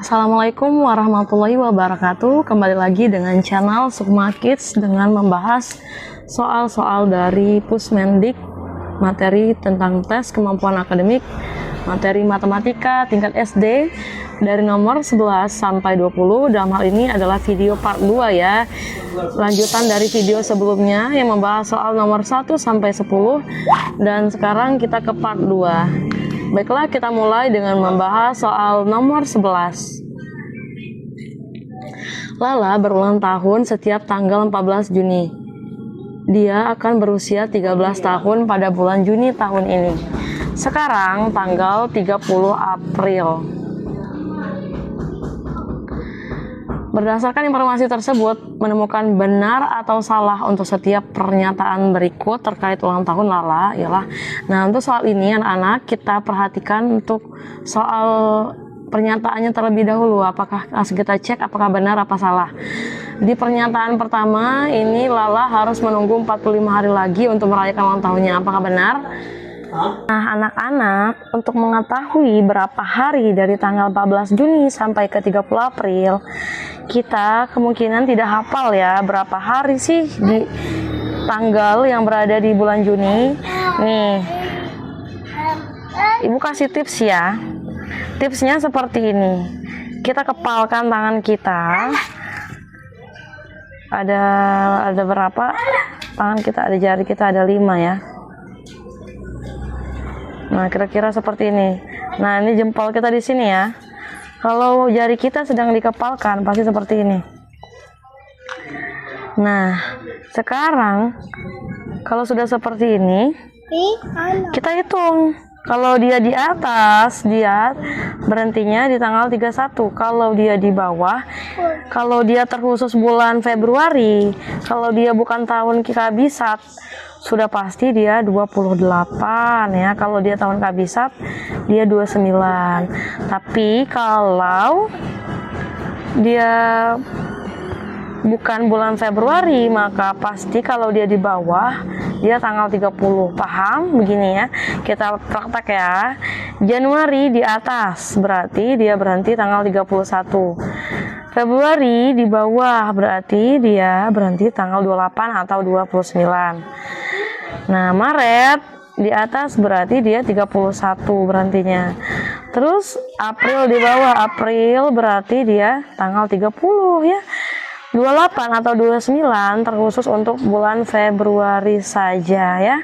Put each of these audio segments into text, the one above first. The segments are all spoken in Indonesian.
Assalamualaikum warahmatullahi wabarakatuh. Kembali lagi dengan channel Sukma Kids dengan membahas soal-soal dari Pusmendik, materi tentang tes kemampuan akademik, materi matematika tingkat SD dari nomor 11 sampai 20. Dalam hal ini adalah video part 2 ya. Lanjutan dari video sebelumnya yang membahas soal nomor 1 sampai 10 dan sekarang kita ke part 2. Baiklah, kita mulai dengan membahas soal nomor 11. Lala berulang tahun setiap tanggal 14 Juni. Dia akan berusia 13 tahun pada bulan Juni tahun ini. Sekarang tanggal 30 April. Berdasarkan informasi tersebut, menemukan benar atau salah untuk setiap pernyataan berikut terkait ulang tahun Lala ialah. Nah, untuk soal ini anak-anak kita perhatikan untuk soal pernyataannya terlebih dahulu. Apakah langsung kita cek apakah benar apa salah. Di pernyataan pertama ini Lala harus menunggu 45 hari lagi untuk merayakan ulang tahunnya. Apakah benar? Nah, anak-anak, untuk mengetahui berapa hari dari tanggal 14 Juni sampai ke 30 April, kita kemungkinan tidak hafal ya berapa hari sih di tanggal yang berada di bulan Juni. Nih, Ibu kasih tips ya. Tipsnya seperti ini. Kita kepalkan tangan kita. Ada berapa? Tangan kita, ada jari kita ada 5 ya. Nah, kira-kira seperti ini. Nah, ini jempol kita di sini ya. Kalau jari kita sedang dikepalkan, pasti seperti ini. Nah, sekarang kalau sudah seperti ini, kita hitung. Kalau dia di atas, dia berhentinya di tanggal 31. Kalau dia di bawah, kalau dia terkhusus bulan Februari, kalau dia bukan tahun kabisat, sudah pasti dia 28 ya. Kalau dia tahun kabisat, dia 29. Tapi kalau dia bukan bulan Februari, maka pasti kalau dia di bawah, dia tanggal 30. Paham? Begini ya, kita praktek ya. Januari di atas, berarti dia berhenti tanggal 31. Februari di bawah, berarti dia berhenti tanggal 28 atau 29. Nah, Maret di atas berarti dia 31 berhentinya. Terus April di bawah, April berarti dia tanggal 30 ya. 28 atau 29 terkhusus untuk bulan Februari saja ya.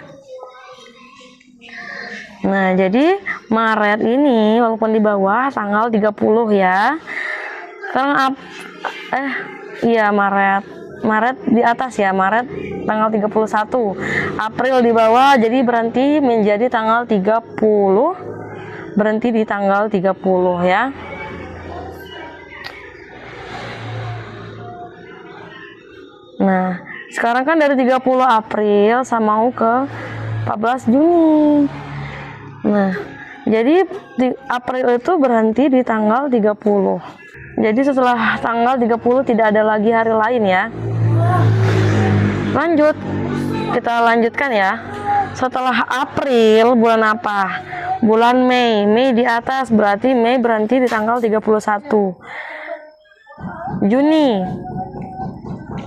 Nah, jadi Maret ini walaupun di bawah tanggal 30 ya. Sekarang Maret di atas ya, Maret tanggal 31. April di bawah, jadi berhenti menjadi tanggal 30. Berhenti di tanggal 30 ya. Nah, sekarang kan dari 30 April sama mau ke 14 Juni. Nah, jadi di April itu berhenti di tanggal 30. Jadi setelah tanggal 30 tidak ada lagi hari lain ya. Lanjut, kita lanjutkan ya. Setelah April, bulan apa? Bulan Mei. Mei di atas, berarti Mei berhenti di tanggal 31.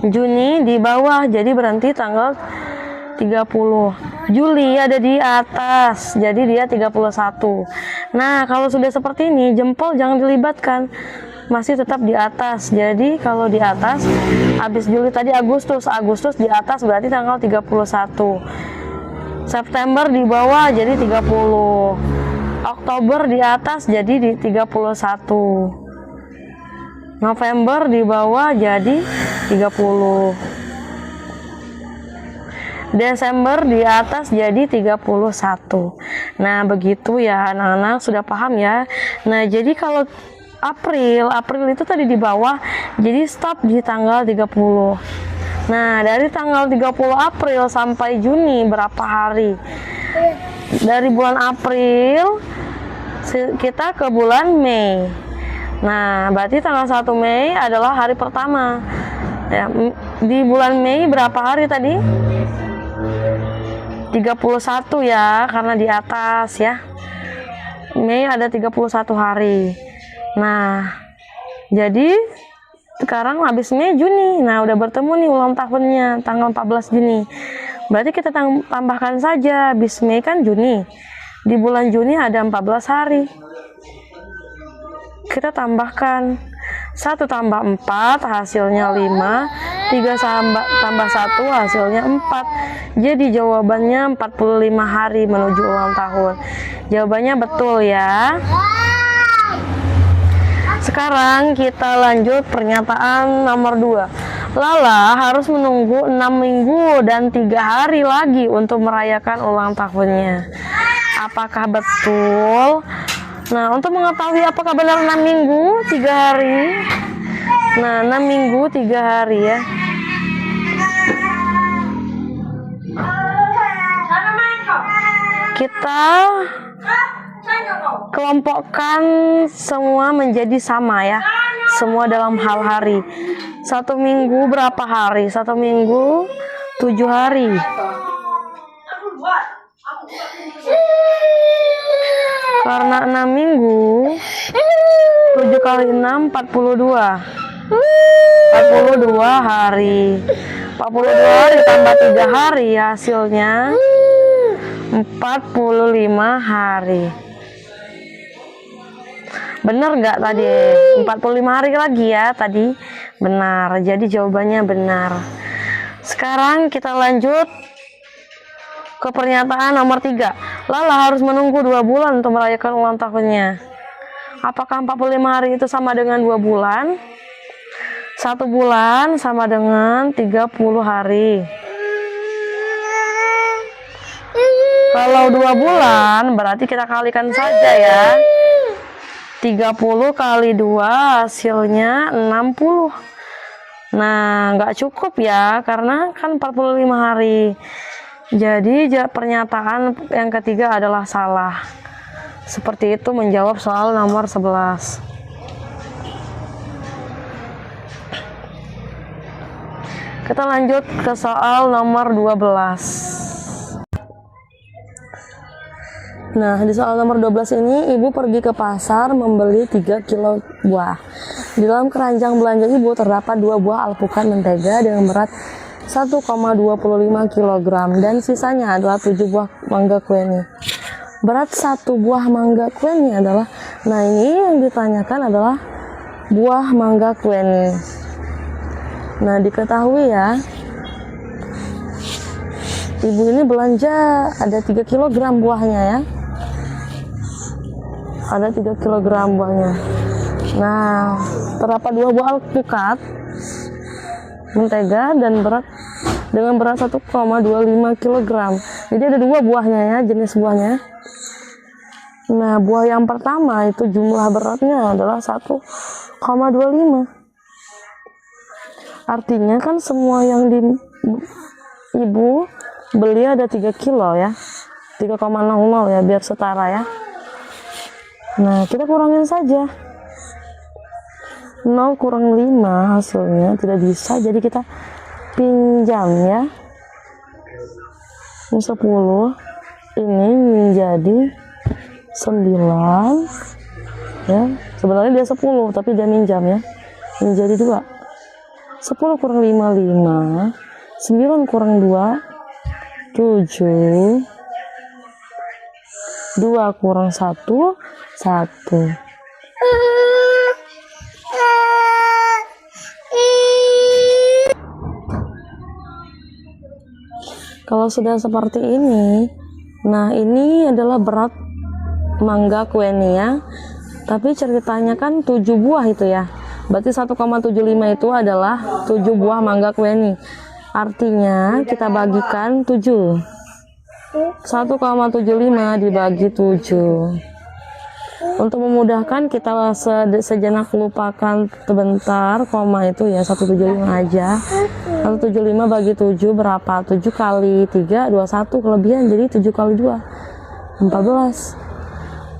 Juni di bawah, jadi berhenti tanggal 30. Juli ada di atas, jadi dia 31. Nah, kalau sudah seperti ini, jempol jangan dilibatkan, masih tetap di atas. Jadi kalau di atas, habis Juli tadi Agustus di atas berarti tanggal 31. September di bawah jadi 30. Oktober di atas jadi di 31. November di bawah jadi 30. Desember di atas jadi 31. Nah, begitu ya anak-anak, sudah paham ya. Nah, jadi kalau April itu tadi di bawah, jadi stop di tanggal 30. Nah, dari tanggal 30 April sampai Juni berapa hari? Dari bulan April kita ke bulan Mei. Nah, berarti tanggal 1 Mei adalah hari pertama. Ya, di bulan Mei berapa hari tadi? 31 ya, karena di atas ya. Mei ada 31 hari. Nah, jadi sekarang habis Mei Juni. Nah, udah bertemu nih ulang tahunnya tanggal 14 Juni. Berarti kita tambahkan saja, habis Mei kan Juni. Di bulan Juni ada 14 hari. Kita tambahkan 1 tambah 4 hasilnya 5, 3 tambah 1 hasilnya 4. Jadi jawabannya 45 hari menuju ulang tahun. Jawabannya betul ya. Sekarang kita lanjut pernyataan nomor 2. Lala harus menunggu 6 minggu dan 3 hari lagi untuk merayakan ulang tahunnya. Apakah betul? Nah, untuk mengetahui apakah benar 6 minggu 3 hari. Nah, 6 minggu 3 hari ya. Kita kelompokkan semua menjadi sama ya. Semua dalam hal hari. 1 minggu berapa hari? 1 minggu 7 hari. Karena 6 minggu 7 kali 6 42. 42 hari. 42 hari tambah 3 hari hasilnya 45 hari. Benar nggak tadi? 45 hari lagi ya tadi. Benar. Jadi jawabannya benar. Sekarang kita lanjut ke pernyataan nomor 3. Lala harus menunggu 2 bulan untuk merayakan ulang tahunnya. Apakah 45 hari itu sama dengan 2 bulan? 1 bulan sama dengan 30 hari. Kalau 2 bulan berarti kita kalikan saja ya. 30 kali 2 hasilnya 60. Nah, nggak cukup ya, karena kan 45 hari. Jadi pernyataan yang ketiga adalah salah. Seperti itu menjawab soal nomor 11. Kita lanjut ke soal nomor 12. Nah, di soal nomor 12 ini, ibu pergi ke pasar membeli 3 kilo buah. Di dalam keranjang belanja ibu terdapat 2 buah alpukat mentega dengan berat 1,25 kg dan sisanya adalah 7 buah mangga kueni. Berat 1 buah mangga kueni adalah, nah ini yang ditanyakan adalah buah mangga kueni. Nah, diketahui ya, ibu ini belanja ada 3 kg buahnya ya. Ada 3 kg buahnya. Nah, terdapat 2 buah alpukat mentega dan dengan berat 1,25 kg. Jadi ada 2 buahnya ya, jenis buahnya. Nah, buah yang pertama itu jumlah beratnya adalah 1,25. Artinya kan semua yang ibu beli ada 3 kilo ya. 3,00 ya, biar setara ya. Nah, kita kurangin saja. 0 kurang 5 hasilnya tidak bisa, jadi kita pinjam ya. 10 ini menjadi 9 ya. Sebenarnya dia 10 tapi dia minjam ya. Menjadi 2. 10 kurang 5 5. 9 kurang 2 7. 2 kurang 1 1. Kalau sudah seperti ini, nah ini adalah berat mangga kueni ya. Tapi ceritanya kan 7 buah itu ya. Berarti 1,75 itu adalah 7 buah mangga kueni. Artinya kita bagikan 7. 1,75 dibagi 7. Untuk memudahkan kita sejenak lupakan sebentar koma itu ya, 175 aja. 175 bagi 7 berapa? 7 kali 3 21 kelebihan, jadi 7 kali 2 14.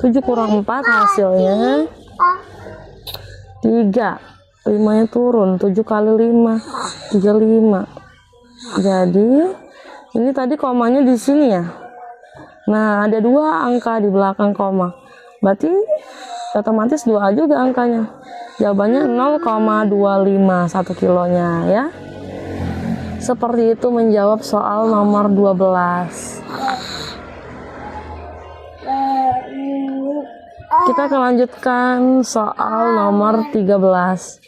7 kurang 4 hasilnya 3. 5 nya turun, 7 kali 5 35. Jadi ini tadi komanya di sini ya. Nah, ada 2 angka di belakang koma. Berarti otomatis 2A juga angkanya. Jawabannya 0,25 1 kilonya ya. Seperti itu menjawab soal nomor 12. Kita akan lanjutkan soal nomor 13.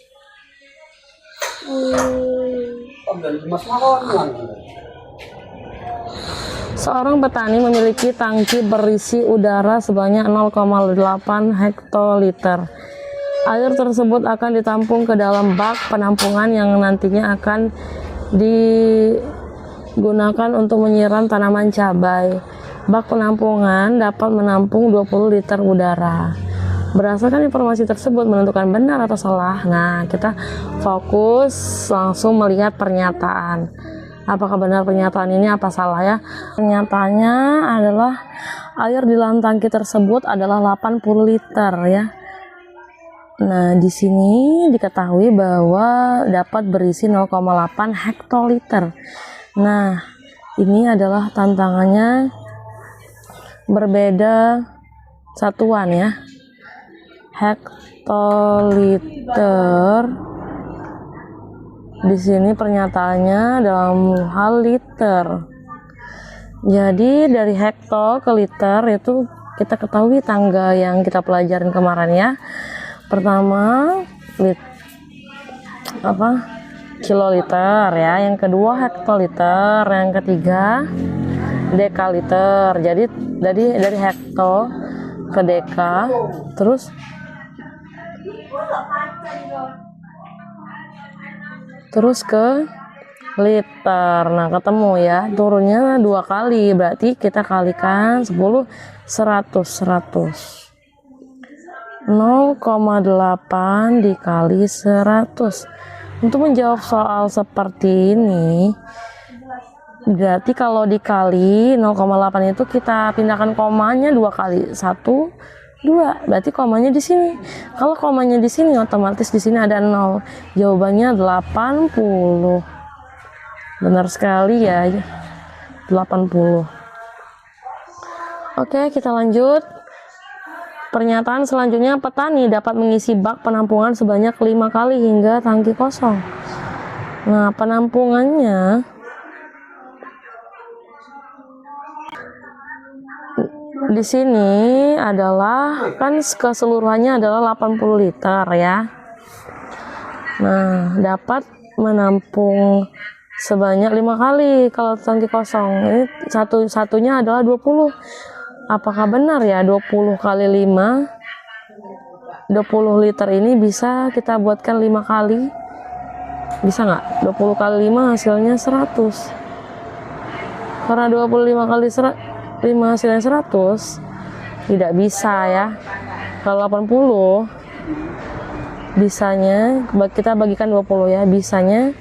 Seorang petani memiliki tangki berisi udara sebanyak 0,8 hektoliter. Air tersebut akan ditampung ke dalam bak penampungan yang nantinya akan digunakan untuk menyiram tanaman cabai. Bak penampungan dapat menampung 20 liter udara. Berdasarkan informasi tersebut menentukan benar atau salah. Nah, kita fokus langsung melihat pernyataan. Apakah benar pernyataan ini, apa salah ya? Pernyataannya adalah air di dalam tangki tersebut adalah 80 liter ya. Nah, di sini diketahui bahwa dapat berisi 0,8 hektoliter. Nah, ini adalah tantangannya berbeda satuan ya. Hektoliter. Di sini pernyataannya dalam hal liter. Jadi dari hekto ke liter itu kita ketahui tangga yang kita pelajarin kemarin ya. Pertama kiloliter ya, yang kedua hektoliter, yang ketiga dekaliter. Jadi dari hekto ke deka, terus ke liter. Nah, ketemu ya, turunnya 2 kali, berarti kita kalikan 10 100. 0,8 dikali 100. Untuk menjawab soal seperti ini, berarti kalau dikali 0,8 itu kita pindahkan komanya 2 kali. 1 2, berarti komanya di sini. Kalau komanya di sini, otomatis di sini ada 0. Jawabannya 80. Benar sekali ya, 80. Oke, kita lanjut. Pernyataan selanjutnya, petani dapat mengisi bak penampungan sebanyak 5 kali hingga tangki kosong. Nah, penampungannya di sini adalah kan keseluruhannya adalah 80 liter ya. Nah, dapat menampung sebanyak 5 kali kalau tangki kosong. Ini satunya adalah 20. Apakah benar ya 20 kali 5? 20 liter ini bisa kita buatkan 5 kali? Bisa nggak? 20 kali 5 hasilnya 100. Karena 25 kali 5 hasilnya 100, tidak bisa ya. Kalau 80 bisanya kita bagikan 20 ya, bisanya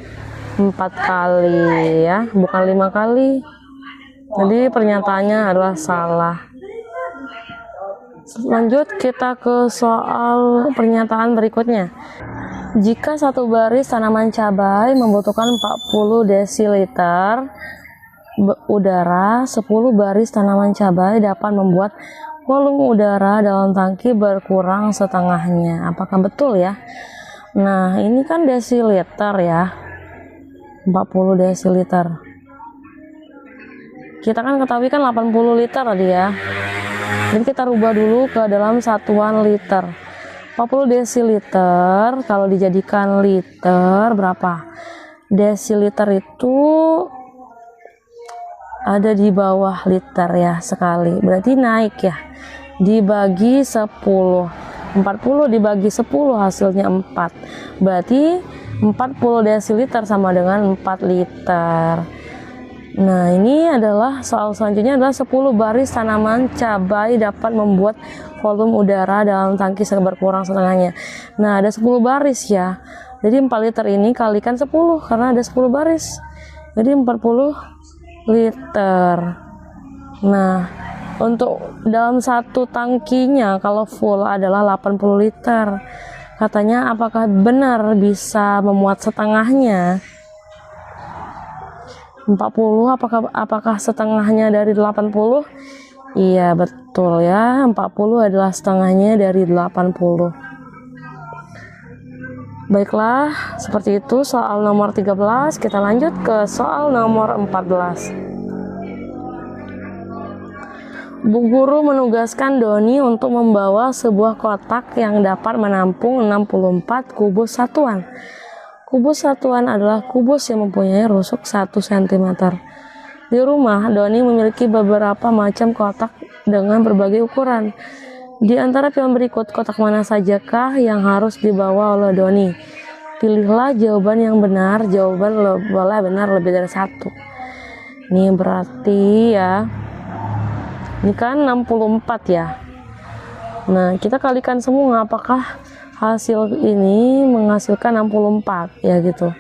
4 kali ya, bukan 5 kali. Jadi pernyataannya adalah salah. Lanjut kita ke soal pernyataan berikutnya. Jika satu baris tanaman cabai membutuhkan 40 desiliter udara, 10 baris tanaman cabai dapat membuat volume udara dalam tangki berkurang setengahnya. Apakah betul ya? Nah, ini kan desiliter ya. 40 desiliter. Kita kan ketahui kan 80 liter tadi ya. Jadi kita rubah dulu ke dalam satuan liter. 40 desiliter kalau dijadikan liter berapa? Desiliter itu ada di bawah liter ya sekali. Berarti naik ya. Dibagi 10. 40 dibagi 10 hasilnya 4. Berarti 40 desiliter sama dengan 4 liter. Nah, ini adalah soal selanjutnya adalah 10 baris tanaman cabai dapat membuat volume udara dalam tangki berkurang setengahnya. Nah, ada 10 baris ya. Jadi 4 liter ini kalikan 10 karena ada 10 baris. Jadi 40 liter. Nah, untuk dalam satu tangkinya kalau full adalah 80 liter. Katanya apakah benar bisa memuat setengahnya? 40 apakah setengahnya dari 80? Iya, betul ya. 40 adalah setengahnya dari 80. Baiklah, seperti itu soal nomor 13. Kita lanjut ke soal nomor 14. Bu guru menugaskan Doni untuk membawa sebuah kotak yang dapat menampung 64 kubus satuan. Kubus satuan adalah kubus yang mempunyai rusuk 1 cm. Di rumah, Doni memiliki beberapa macam kotak dengan berbagai ukuran. Di antara pilihan berikut, kotak mana sajakah yang harus dibawa oleh Doni? Pilihlah jawaban yang benar. Jawaban boleh benar lebih dari 1. Ini berarti ya, ini kan 64 ya. Nah, kita kalikan semua, apakah hasil ini menghasilkan 64 ya gitu.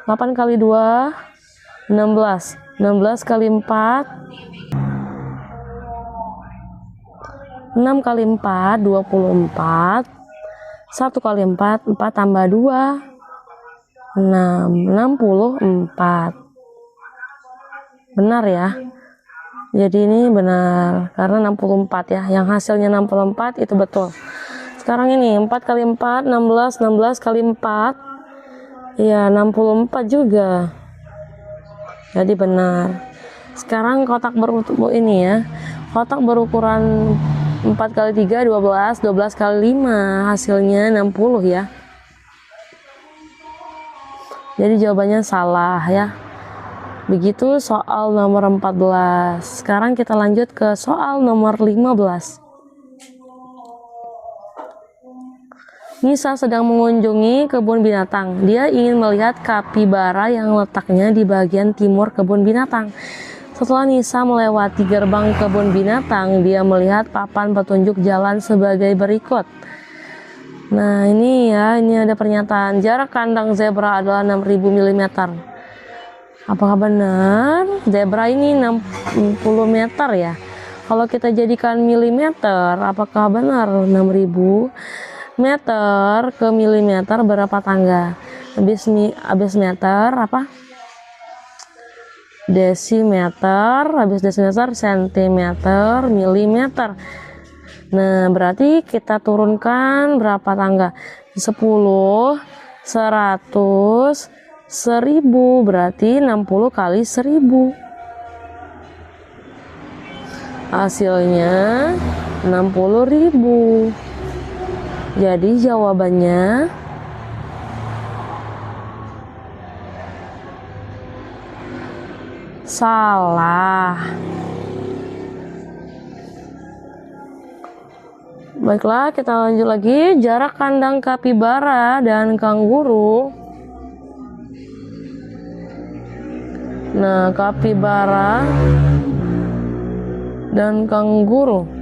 8 kali 2 16. 16 kali 4 6 kali 4 24. 1 kali 4 4 tambah 2 6 64. Benar ya. Jadi ini benar karena 64 ya. Yang hasilnya 64 itu betul. Sekarang ini 4 kali 4 16. 16 kali 4 ya 64 juga. Jadi benar. Sekarang kotak ini ya. Kotak berukuran 4 kali 3 12. 12 kali 5 hasilnya 60 ya. Jadi jawabannya salah ya. Begitu soal nomor 14. Sekarang kita lanjut ke soal nomor 15. Nisa sedang mengunjungi kebun binatang. Dia ingin melihat kapibara yang letaknya di bagian timur kebun binatang. Setelah Nisa melewati gerbang kebun binatang, dia melihat papan petunjuk jalan sebagai berikut. Nah, ini ya, ini ada pernyataan jarak kandang zebra adalah 6000 mm. Apakah benar? Zebra ini 60 meter ya. Kalau kita jadikan milimeter, apakah benar 6000 meter ke milimeter berapa tangga? Habis meter apa? Desimeter, habis desimeter sentimeter, milimeter. Nah, berarti kita turunkan berapa tangga? 10, 100, 1000, berarti 60 kali 1000. Hasilnya 60.000. Jadi jawabannya salah. Baiklah, kita lanjut lagi. Jarak kandang kapibara dan kanguru. Nah, kapibara dan kanguru.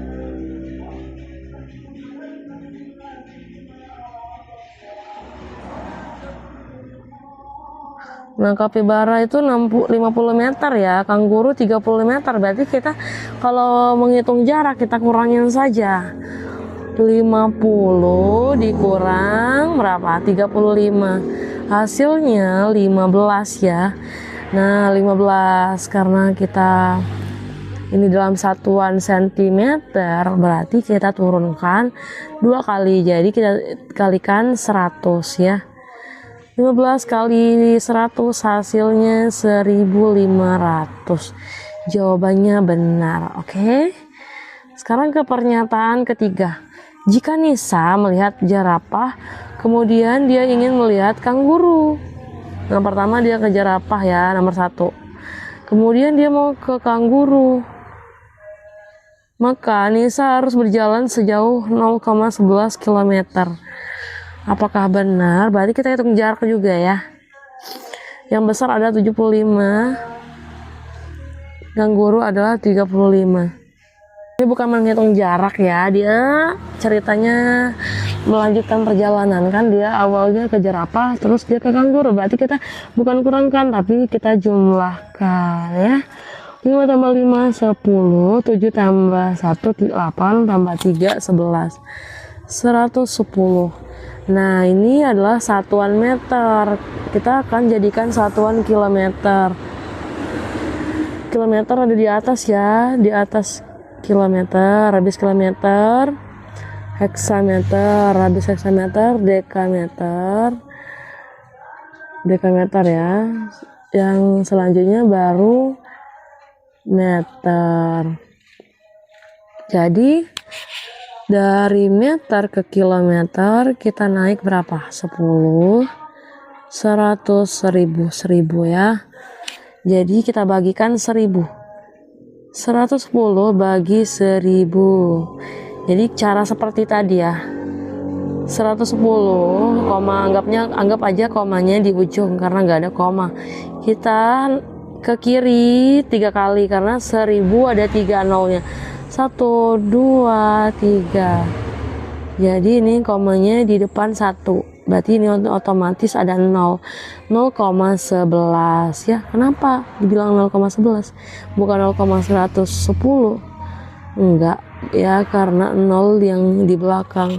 Nah, kapibara itu 50 meter ya, kanguru 30 meter. Berarti kita kalau menghitung jarak kita kurangin saja. 50 dikurang berapa? 35. Hasilnya 15 ya. Nah, 15 karena kita ini dalam satuan sentimeter, berarti kita turunkan 2 kali. Jadi kita kalikan 100 ya. 15 kali 100 hasilnya 1500. Jawabannya benar. Oke. Sekarang ke pernyataan ketiga. Jika Nisa melihat jerapah, kemudian dia ingin melihat kanguru. Yang pertama dia ke jerapah ya, nomor 1. Kemudian dia mau ke kanguru. Maka Nisa harus berjalan sejauh 0,11 km. Apakah benar? Berarti kita hitung jarak juga ya. Yang besar ada 75. Kanguru adalah 35. Ini bukan menghitung jarak ya. Dia ceritanya melanjutkan perjalanan kan. Dia awalnya ke jerapah, terus dia ke kanguru. Berarti kita bukan kurangkan, tapi kita jumlahkan ya. 5 tambah 5, 10. 7 tambah 1, 8. Tambah 3, 11. 110. Nah, ini adalah satuan meter. Kita akan jadikan satuan kilometer. Kilometer ada di atas ya, di atas kilometer, radius kilometer, heksameter, radius heksameter, dekameter ya. Yang selanjutnya baru meter. Jadi dari meter ke kilometer kita naik berapa? 10, 100, 1000, 1000 ya. Jadi kita bagikan 1000. 110 bagi 1000. Jadi cara seperti tadi ya. 110, anggap aja komanya di ujung karena nggak ada koma. Kita ke kiri 3 kali karena 1000 ada 3 nolnya. 1, 2, 3. Jadi ini komanya di depan 1. Berarti ini otomatis ada 0. 0,11 ya. Kenapa dibilang 0,11? Bukan 0,110. Enggak ya, karena 0 yang di belakang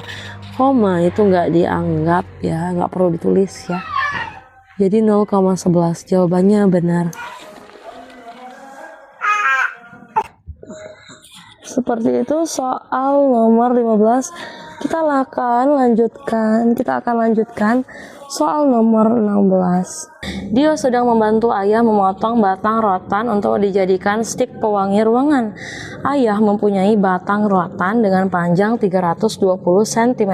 koma itu enggak dianggap ya, enggak perlu ditulis ya. Jadi 0,11 jawabannya benar. Seperti itu soal nomor 15. Kita akan lanjutkan soal nomor 16. Dio sedang membantu ayah memotong batang rotan untuk dijadikan stik pewangi ruangan. Ayah mempunyai batang rotan dengan panjang 320 cm.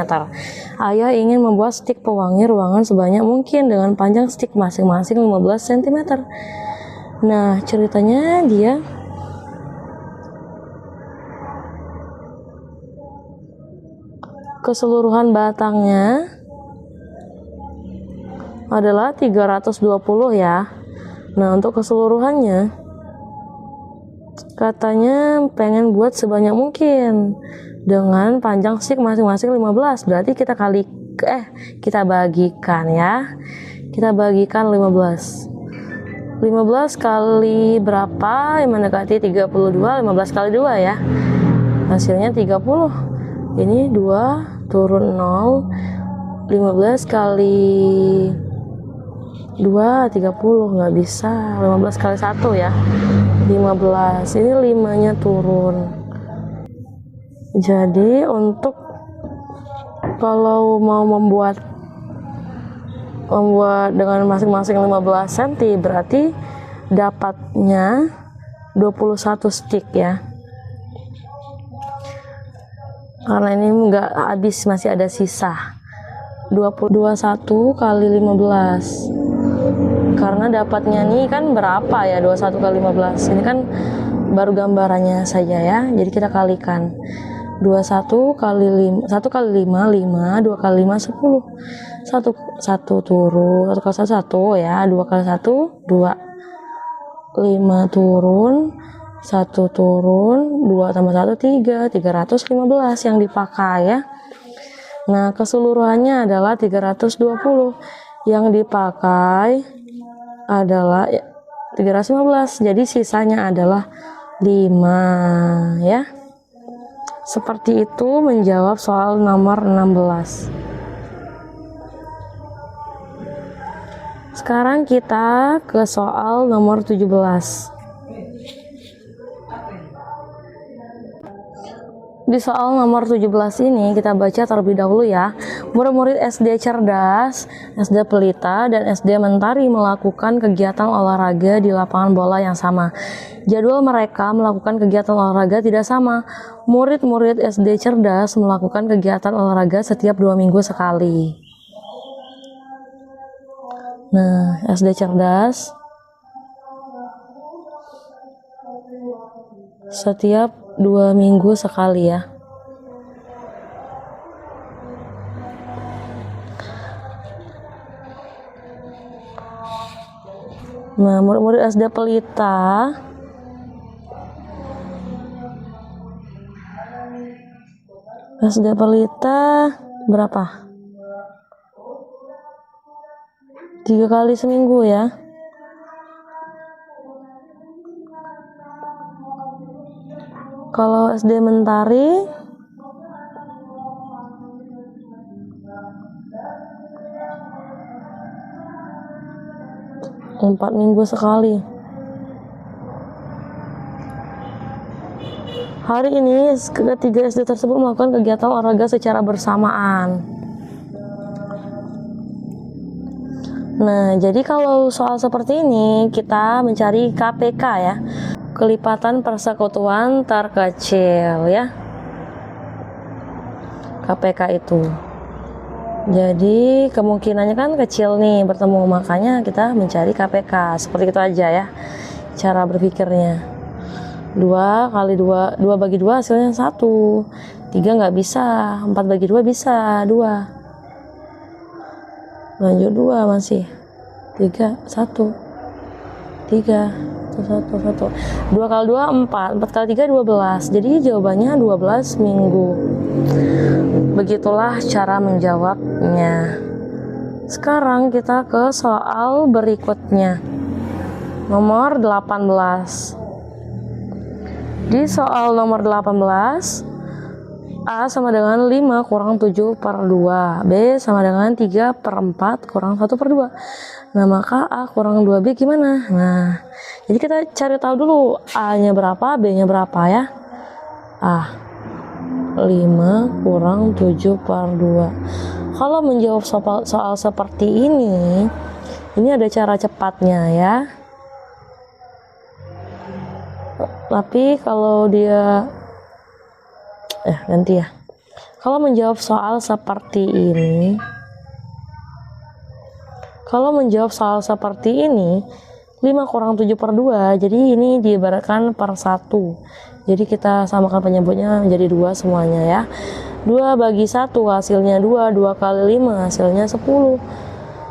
Ayah ingin membuat stik pewangi ruangan sebanyak mungkin dengan panjang stik masing-masing 15 cm. Nah, ceritanya dia keseluruhan batangnya adalah 320 ya. Nah, untuk keseluruhannya katanya pengen buat sebanyak mungkin dengan panjang stik masing-masing 15. Berarti kita bagikan ya. Kita bagikan 15. 15 kali berapa? Yang mendekati 32, 15 kali 2 ya. Hasilnya 30. Ini 2 turun 0. 15 kali 2 30, nggak bisa. 15 kali 1 ya 15. Ini 5 nya turun. Jadi untuk kalau mau membuat dengan masing-masing 15 cm berarti dapatnya 21 stick ya, karena ini nggak habis, masih ada sisa. 21 kali 15, karena dapatnya nih kan berapa ya, 21 kali 15 ini kan baru gambarannya saja ya, jadi kita kalikan. 21 kali 5, 1 kali 5, 5, 2 kali 5, 10. 1 turun, 1 kali 1 ya, 2 kali 1, 2. 5 turun, 1 turun, 2 tambah 1, 3. 315 yang dipakai ya. Nah, keseluruhannya adalah 320. Yang dipakai adalah 315. Jadi sisanya adalah 5 ya. Seperti itu menjawab soal nomor 16. Sekarang kita ke soal nomor 17. Di soal nomor 17 ini kita baca terlebih dahulu ya. Murid-murid SD Cerdas, SD Pelita, dan SD Mentari melakukan kegiatan olahraga di lapangan bola yang sama. Jadwal mereka melakukan kegiatan olahraga tidak sama. Murid-murid SD Cerdas melakukan kegiatan olahraga setiap 2 minggu sekali. Nah, SD Cerdas setiap 2 minggu sekali ya. Nah, murid-murid SD Pelita berapa? 3 kali seminggu ya. Kalau SD Mentari 4 minggu sekali. Hari ini ketiga SD tersebut melakukan kegiatan olahraga secara bersamaan. Nah, jadi kalau soal seperti ini kita mencari KPK ya, kelipatan persekutuan terkecil ya. KPK itu. Jadi kemungkinannya kan kecil nih bertemu, makanya kita mencari KPK. Seperti itu aja ya cara berpikirnya. 2 kali 2, 2 bagi 2 hasilnya 1. 3 nggak bisa, 4 bagi 2 bisa 2. Lanjut 2 masih 3, 1, 3, 1. 2 kali 2 4, 4 kali 3 12. Jadi jawabannya 12 minggu. Begitulah cara menjawabnya. Sekarang kita ke soal berikutnya. Nomor 18. Di soal nomor 18, A sama dengan 5 kurang 7 per 2. B sama dengan 3 per 4 kurang 1 per 2. Nah, maka A kurang 2B gimana? Nah, jadi kita cari tahu dulu A-nya berapa, B-nya berapa ya. A 5 kurang 7 per 2. Kalau menjawab soal seperti ini ada cara cepatnya ya. Tapi kalau dia nanti ya. Kalau menjawab soal seperti ini, 5 kurang 7 per 2, jadi ini diibaratkan per 1. Jadi kita samakan penyebutnya menjadi 2 semuanya ya. 2 bagi 1 hasilnya 2, 2 kali 5 hasilnya 10.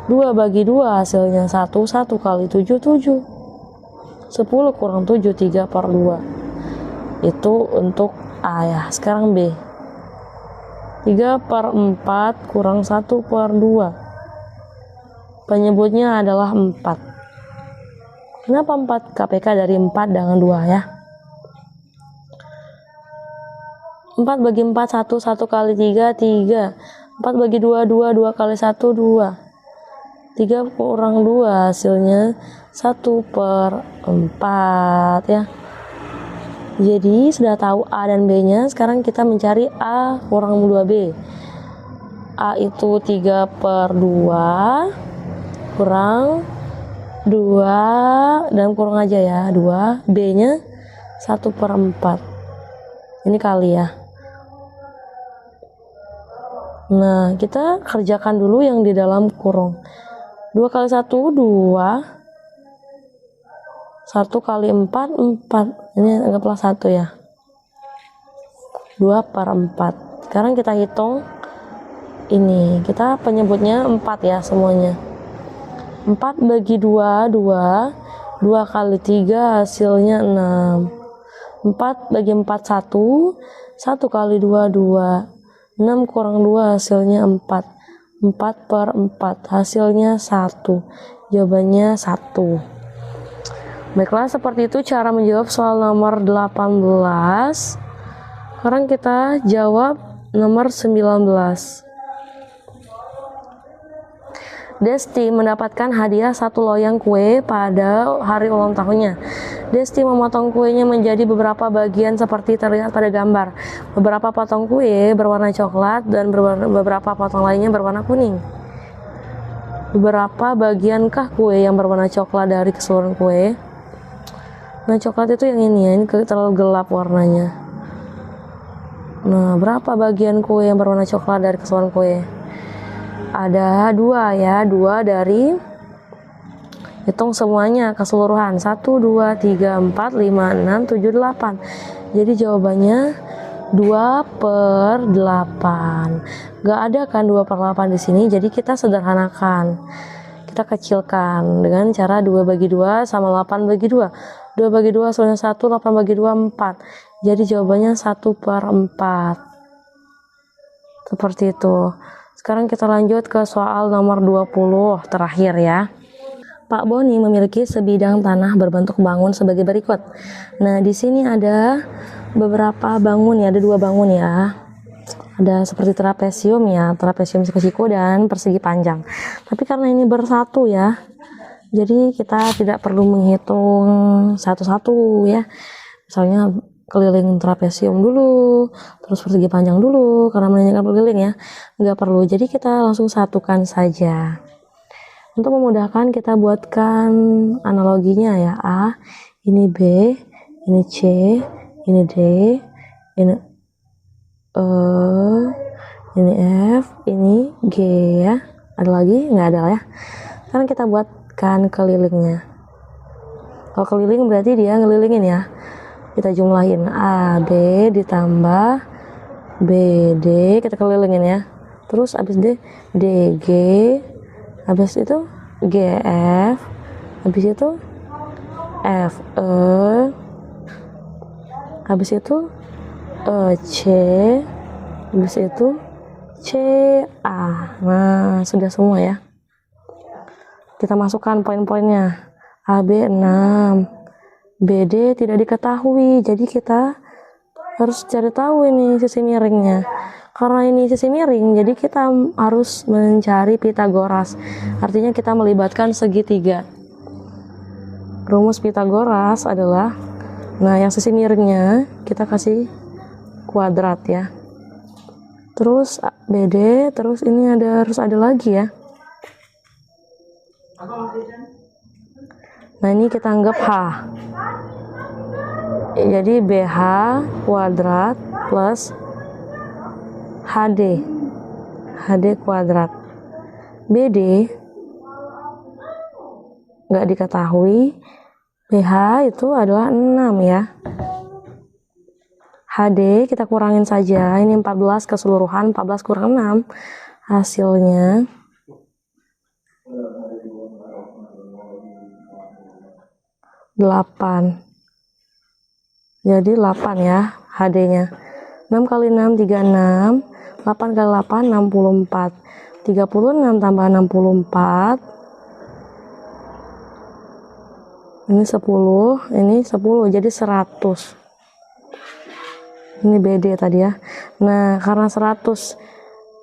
2 bagi 2 hasilnya 1, 1 kali 7, 7. 10 kurang 7, 3 per 2. Itu untuk A ya. Sekarang B. 3 per 4 kurang 1 per 2. Penyebutnya adalah 4. Kenapa 4? KPK dari 4 dengan 2 ya. 4 bagi 4 1, 1 kali 3 3. 4 bagi 2 2, 2 kali 1 2. 3 kurang 2 hasilnya 1 per 4 ya. Jadi sudah tahu A dan B nya, sekarang kita mencari A kurang 2B. A itu 3 per 2 kurang 2 dan kurang aja ya 2, B nya 1 per 4. Ini kali ya. Nah, kita kerjakan dulu yang di dalam kurung. 2 kali 1 2, 1 kali 4 4. Ini anggaplah 1 ya. 2 per 4. Sekarang kita hitung ini, kita penyebutnya 4 ya semuanya. 4 bagi 2 2, 2 kali 3 hasilnya 6. 4 bagi 4 1, 1 kali 2 2. 6 kurang 2 hasilnya 4. 4 per 4 hasilnya 1. Jawabannya 1. Baiklah, seperti itu cara menjawab soal nomor 18. Sekarang kita jawab nomor 19. Desti mendapatkan hadiah 1 loyang kue pada hari ulang tahunnya. Desti memotong kuenya menjadi beberapa bagian seperti terlihat pada gambar. Beberapa potong kue berwarna coklat dan beberapa potong lainnya berwarna kuning. Beberapa bagiankah kue yang berwarna coklat dari keseluruhan kue? Nah, coklat itu yang ini ya, ini terlalu gelap warnanya. Nah, berapa bagian kue yang berwarna coklat dari keseluruhan kue? Ada 2 ya, 2 dari, hitung semuanya keseluruhan, 1 2 3 4 5 6 7 8. Jadi jawabannya 2 per 8. Gak ada kan 2 per 8 di sini, jadi kita sederhanakan, kita kecilkan dengan cara 2 bagi 2 sama 8 bagi 2. 2 bagi 2 hasilnya 1, 8 bagi 2 4. Jadi jawabannya 1 per 4. Seperti itu. Sekarang kita lanjut ke soal nomor 20 terakhir ya. Pak Boni memiliki sebidang tanah berbentuk bangun sebagai berikut. Nah, di sini ada beberapa bangun ya, ada 2 bangun ya. Ada seperti trapesium ya, trapesium siku-siku dan persegi panjang. Tapi karena ini bersatu ya, jadi kita tidak perlu menghitung satu-satu ya. Misalnya keliling trapesium dulu, terus persegi panjang dulu, karena menanyakan keliling ya, nggak perlu. Jadi kita langsung satukan saja. Untuk memudahkan kita buatkan analoginya ya, A, ini B, ini C, ini D, ini E, ini F, ini G ya. Ada lagi? Nggak ada ya. Sekarang kita buatkan kelilingnya. Kalau keliling berarti dia ngelilingin ya. Kita jumlahin A, B ditambah B, D, kita kelilingin ya. Terus habis D, D, G, habis itu G, F, habis itu F, E, habis itu E, C, habis itu C, A. Nah, sudah semua ya. Kita masukkan poin-poinnya. AB 6, BD tidak diketahui, jadi kita harus cari tahu ini sisi miringnya. Karena ini sisi miring, jadi kita harus mencari Pitagoras. Artinya kita melibatkan segitiga. Rumus Pitagoras adalah, nah yang sisi miringnya kita kasih kuadrat ya. Terus BD, terus ini harus ada lagi ya. Nah ini kita anggap H. Jadi BH kuadrat plus HD kuadrat. BD nggak diketahui. BH itu adalah 6 ya. HD kita kurangin saja. Ini 14 keseluruhan, 14 kurang 6. Hasilnya 8. Jadi 8 ya HD-nya. 6 kali 6 36, 8 kali 8 64. 36 tambah 64. Ini 10, ini 10 jadi 100. Ini BD tadi ya. Nah, karena 100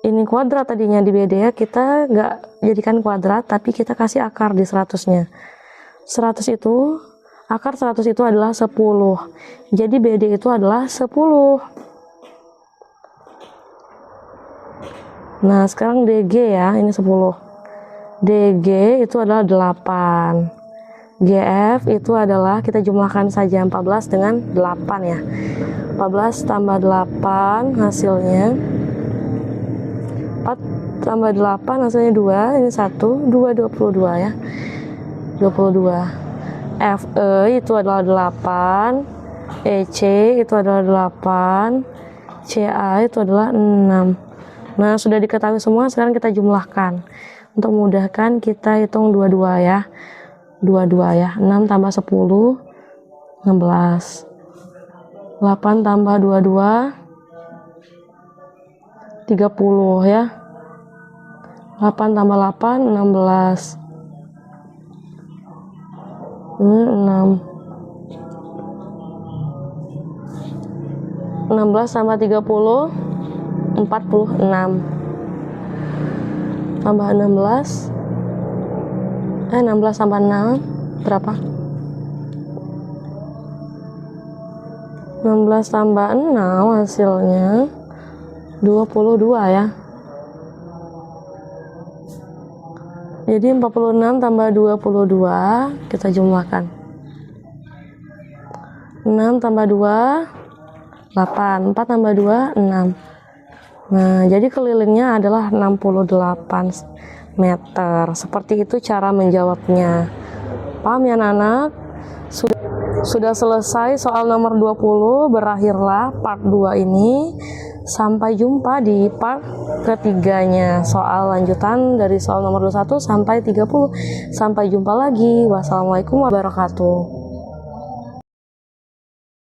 ini kuadrat tadinya di BD ya, kita nggak jadikan kuadrat tapi kita kasih akar di 100-nya. 100 itu akar 100 itu adalah 10. Jadi BD itu adalah 10. Nah, sekarang DG ya, ini 10. DG itu adalah 8. GF itu adalah, kita jumlahkan saja 14 dengan 8 ya. 14 tambah 8 hasilnya 4 tambah 8 hasilnya 2, ini 1, 2, 22 ya. 22. FE itu adalah 8, EC itu adalah 8, CA itu adalah 6. Nah, sudah diketahui semua, sekarang kita jumlahkan. Untuk memudahkan kita hitung 22 ya. 22 ya. 6 tambah 10 16. 8 tambah 22 30 ya. 8 tambah 8 16. Ini 6. 16 tambah 30 46. Tambah 16 16 tambah 6 berapa? 16 tambah 6 hasilnya 22 ya. Jadi 46 tambah 22 kita jumlahkan. 6 tambah 2 8, 4 tambah 2 6. Nah, jadi kelilingnya adalah 68 meter. Seperti itu cara menjawabnya. Paham ya anak-anak? Sudah selesai soal nomor 20, berakhirlah part 2 ini. Sampai jumpa di part ketiganya. Soal lanjutan dari soal nomor 21 sampai 30. Sampai jumpa lagi. Wassalamualaikum warahmatullahi wabarakatuh.